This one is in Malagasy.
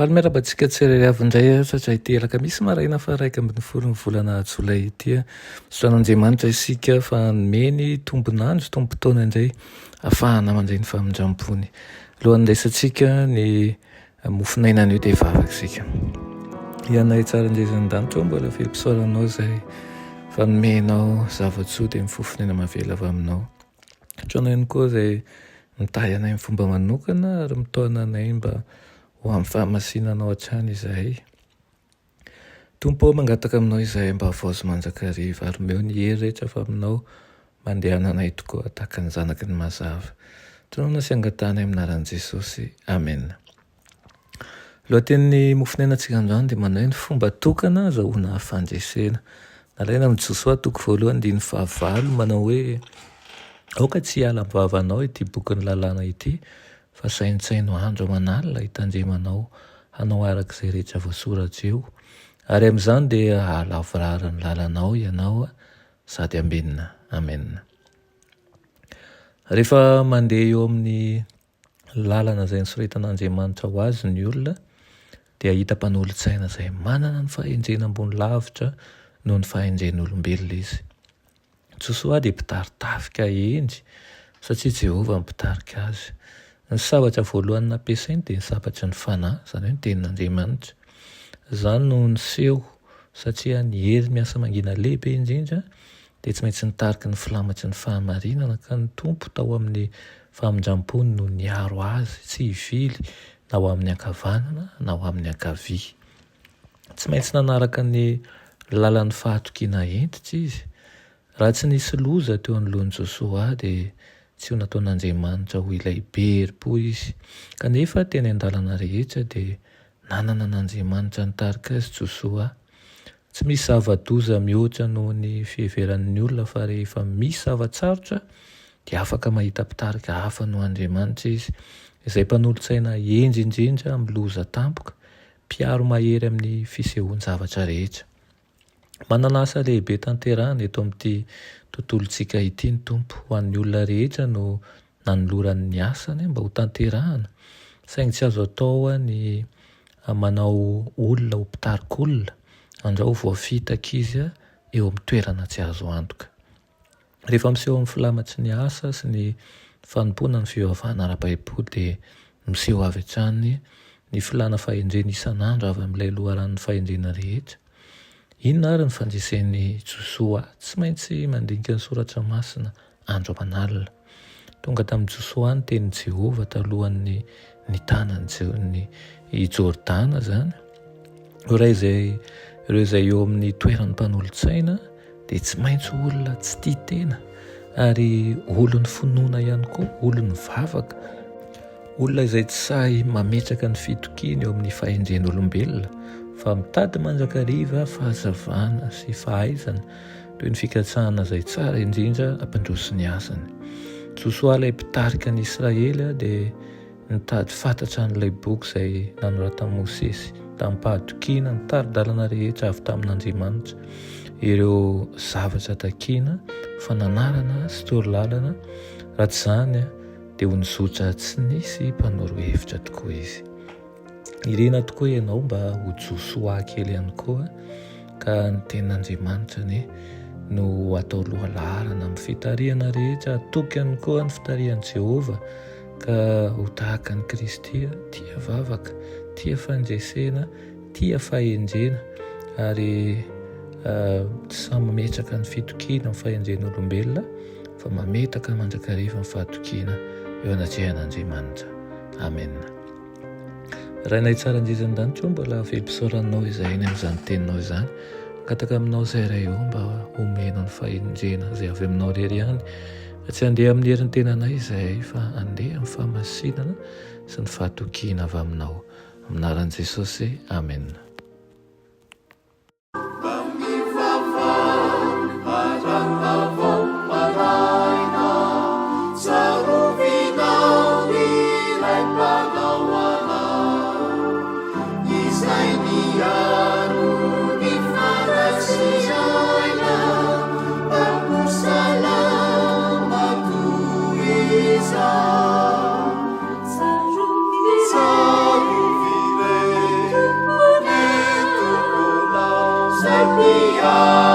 Faly miarabantsika tserery indray satria ity alakamisy maraina fa 1 volana jolay ity soran'Andriamanitra isika fa nomeny tombonandro tombontona indray ahafahana mandray ny famindrampony. Alohan'ny resantsika ny mofinainan'io dia vavaka isika. Ianay tsara indray-zandanitra mbola felim-pisaoranao izay fa nomenao zava-tsoa dia mifofinaina mavela avy aminao. Hatraonao ihany koa izay mitahy anay amin'ny fomba manokana ary mitaona anay mba ho amin'ny fahamasinanao hatrany izahay. Tompo mangataka aminao izahay mba havaozy manjakariva ary meo ny hery rehetra fa aminao mandehananay tokoa tahaka ny zanaky ny mazava. Tonona sy angatanay aminaran'i Jesosy. Amen. Lohatenin'ny mofinainantsika androany dia manao ny fomba tokana azahoana fandresena. Nalaina amin'ny Josoa toko 1:9 manao hoe aoka tsy hiala amin'ny vavanao ity boky ny lalàna ity fa saintsaino andro aman'alina hitandremanao hanao arak'izay rehetra voasoratra eo ary amin'izany dia halavorara ny lalànao ianao sady ambenina. Amen. Rehefa mandeha eo amin'ny lalana izay nosoratan'Andriamanitra ho azy ny olona dia hita mpanolontsaina izay manana ny fahendrena ambony lavitra noho ny fahendren'olombelona izy. Josoa dia mpitaritafika endry satria Jehovah mipitarika azy. Ny sabatra voalohany nampiasainy dia ny sabatra ny fanahy, izany hoe ny tenin'Andriamanitra. Izany no niseho satria ny hery miasa mangina lehibe indrindra dia tsy maintsy nitariky ny filamatry ny fahamarinana ka ny tompo tao amin'ny famindram-pony no niaro azy, tsy hivily na ho amin'ny ankavanana na ho amin'ny ankavia. Tsy maintsy nanaraka ny lalan'ny fahatokiana entitra izy. Raha tsy nisy loza teo anoloan'i Josoa dia tsy ho nataon'Andriamanitra ho ilay bery-po izy. Kanefa teny an-dalana rehetra dia nanana n'Andriamanitra nitarika azy Josoa. Tsy misy zava-doza mihoatra noho ny fiheveran'ny olona fa rehefa misy zava-tsarotra dia afaka mahita mpitarika hafa noho Andriamanitra izy, izay mpanolontsaina endry indrindra amin'ny loza tampoka, mpiaro mahery amin'ny fisehoan-javatra rehetra. Manana asa lehibe tanterahana eto amin'ity tontolontsika ity ny tompo ho an'ny olona rehetra no nanolorany ny asany mba ho tanterahana, saingy tsy azo atao ny manao olona ho mpitarik'olona andraho voafitaka izy eo amin'ny toerana tsy azo antoka. Rehefa miseho amin'ny filamatry ny asa sy ny fanompoana ny fivavahana ara-baiboly dia miseho avy hatrany ny filana fahendrena isan'andro avy amin'ilay loharan'ny fahendrena rehetra. Inona ary ny fandresen'ny Josoa? Tsy maintsy mandinika ny soratra masina andro aman'alina. Tonga tamin'i Josoa ny tenin'i Jehovah talohan'ny tanany i Jordana izany. Ireo izay eo amin'ny toeran'ny mpanolontsaina dia tsy maintsy olona tsy tia tena ary olon'ny finoana ihany koa, olon'ny vavaka, olona izay tsy sahy mametraka ny fitokiana eo amin'ny fahendren'olombelona fa mitady manjakariva fahazavana sy fahaizana toy ny fikatsahana izay tsara indrindra ampandroso ny asany. Josoa ilay mpitarika ny Israely dia nitady fantatra n'ilay boky izay nanoratan'i Mosesy tamin'ny mpahatokiana ny tari-dalana rehetra avy tamin'Andriamanitra, ireo zavatra takiana, fananarana sy torolalana. Raha tsy izany dia ho nizotra tsy nisy mpanoro hevitra tokoa izy. Irena tokoa ianao mba ho Josoa kely ihany koa ka ny tenin'Andriamanitra no atao lohalaharana amin'ny fitarihana rehetra, atoky ihany koa ny fitarihan'i Jehovah ka ho tahaka ny Kristy, tia vavaka, tia fandresena, tia fahendrena ary tsy mametraka ny fitokiana amin'ny fahendren'olombelona fa mametaka mandrakariva ny fahatokiana eo anatrehan'Andriamanitra. Amen. Rainay tsara indray-zandanitra mbola velim-pisaoranao izay eny amin'izany teninao izany. Kataka aminao izay iray eo mba homenao ny fahendrena izay avy aminao rery ihany. Fa tsy handeha amin'ny herin'ny tenanay izay fa handeha amin'ny fahamasinana sy ny fahatokiana avy aminao. Aminaran'i Jesosy. Amen. Izay miaro ny farasi Alleluia.